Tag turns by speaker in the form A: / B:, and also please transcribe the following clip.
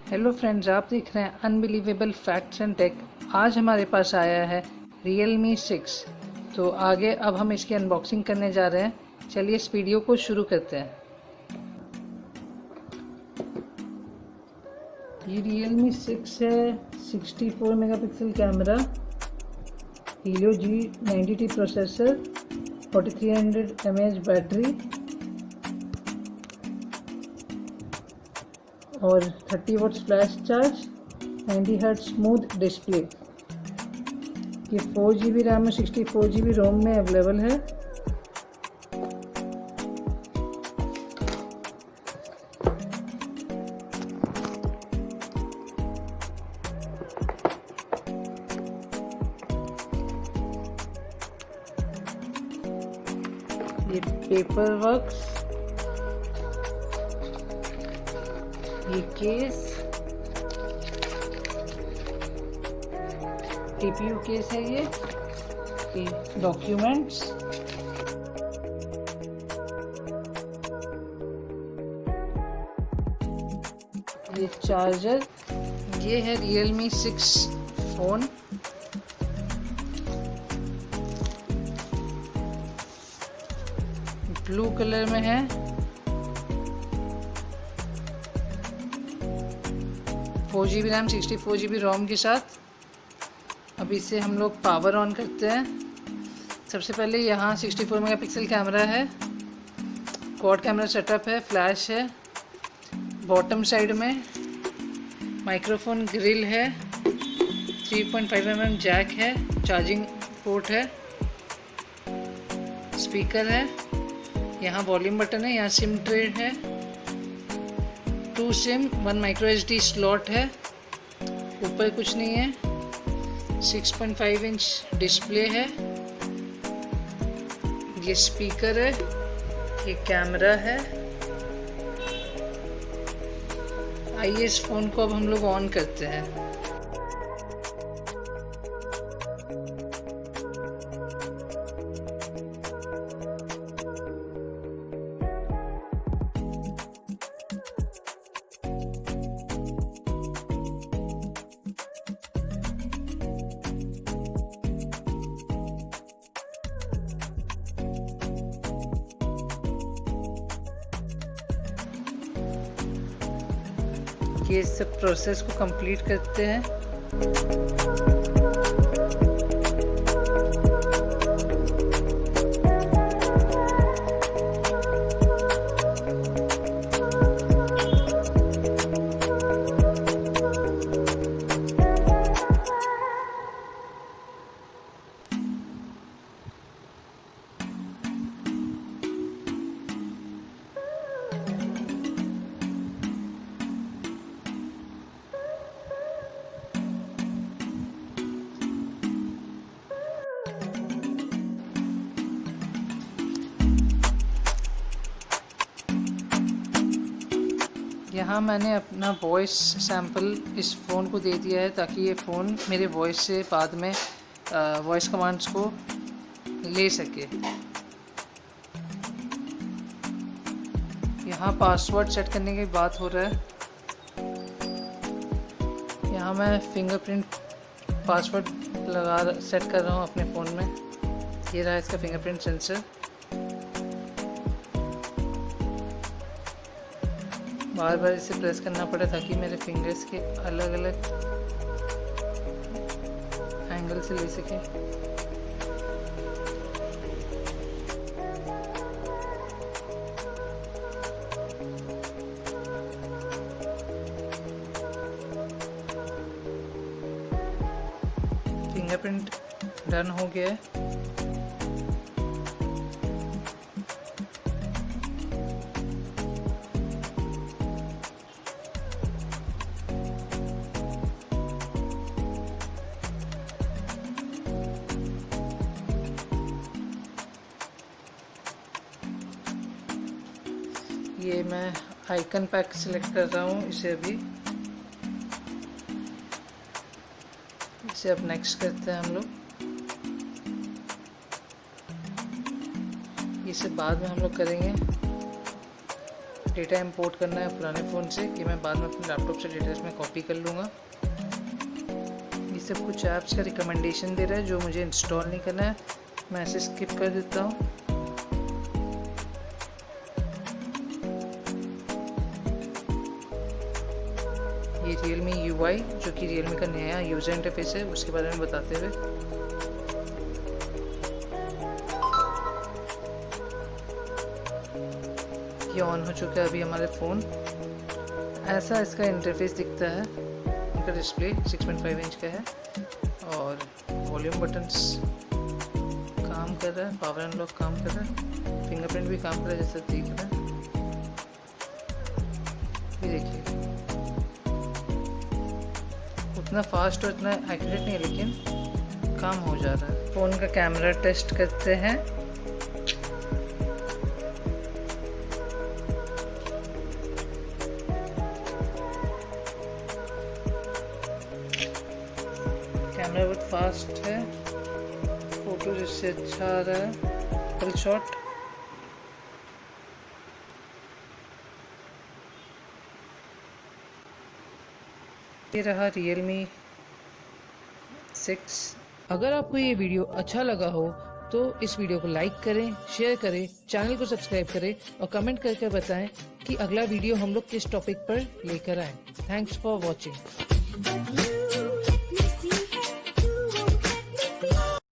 A: Hello friends, आप देख रहे हैं अनबिलीवेबल फैक्ट्स एंड टेक। आज हमारे पास आया है Realme 6। तो आगे अब हम इसकी अनबॉक्सिंग करने जा रहे हैं। चलिए इस वीडियो को शुरू करते हैं। ये Realme 6 है। 64 megapixel camera, Helio G90T processor, 4300 mAh battery और 30 watts flash charge, 90 hertz smooth display. ये 4GB रैम में 64GB रोम में अवेलेबल है। ये पेपर वर्क्स, ये केस, टीपीयू केस है। ये डॉक्यूमेंट्स, ये चार्जर। ये है Realme 6 फोन। ब्लू कलर में है। फोर GB रैम 64GB रोम के साथ। अब इसे हम लोग पावर ऑन करते हैं। सबसे पहले यहाँ 64 मेगापिक्सल कैमरा है, क्वाड कैमरा सेटअप है, फ्लैश है। बॉटम साइड में माइक्रोफोन ग्रिल है, 3.5 mm जैक है, चार्जिंग पोर्ट है, स्पीकर है। यहाँ वॉल्यूम बटन है, यहाँ सिम ट्रे है, 2 सिम, 1 माइक्रो SD स्लॉट है। ऊपर कुछ नहीं है। 6.5 इंच डिस्प्ले है। ये स्पीकर है, ये कैमरा है। आइए इस फ़ोन को अब हम लोग ऑन करते हैं। ये सब प्रोसेस को कंप्लीट करते हैं। यहाँ मैंने अपना वॉइस सैम्पल इस फ़ोन को दे दिया है ताकि ये फ़ोन मेरे वॉइस से बाद में वॉइस कमांड्स को ले सके। यहाँ पासवर्ड सेट करने की बात हो रहा है। यहाँ मैं फिंगरप्रिंट पासवर्ड सेट कर रहा हूँ अपने फ़ोन में। ये रहा इसका फिंगरप्रिंट सेंसर। बार बार इसे प्रेस करना पड़ा ताकि मेरे फिंगर्स के अलग अलग एंगल से ले सके। फिंगरप्रिंट डन हो गया है। ये मैं आइकन पैक सिलेक्ट कर रहा हूँ इसे अभी। इसे अब नेक्स्ट करते हैं हम लोग। इसे बाद में हम लोग करेंगे। डेटा इंपोर्ट करना है पुराने फ़ोन से कि मैं बाद में अपने लैपटॉप से डेटा इसमें कॉपी कर लूँगा। ये सब कुछ ऐप्स का रिकमेंडेशन दे रहा है जो मुझे इंस्टॉल नहीं करना है, मैं ऐसे स्किप कर देता हूँ। ये Realme UI जो कि Realme का नया यूज़र इंटरफेस है उसके बारे में बताते हुए। ये ऑन हो चुका है अभी हमारे फ़ोन। ऐसा इसका इंटरफेस दिखता है। इनका डिस्प्ले 6.5 इंच का है और वॉल्यूम बटन्स काम कर रहा है, पावर अनलॉक काम कर रहा है, फिंगरप्रिंट भी काम कर रहा है जैसा दिख रहा है। ये देखिए उतना फास्ट और इतना एक्यूरेट नहीं है लेकिन काम हो जा रहा है। फ़ोन का कैमरा टेस्ट करते हैं। कैमरा बहुत फास्ट है, फोटो जिससे अच्छा आ रहा है, डबल शॉट। ये रहा Realme 6।
B: अगर आपको ये वीडियो अच्छा लगा हो तो इस वीडियो को लाइक करें, शेयर करें, चैनल को सब्सक्राइब करें और कमेंट करके बताएं कि अगला वीडियो हम लोग किस टॉपिक पर लेकर आएं। Thanks for watching.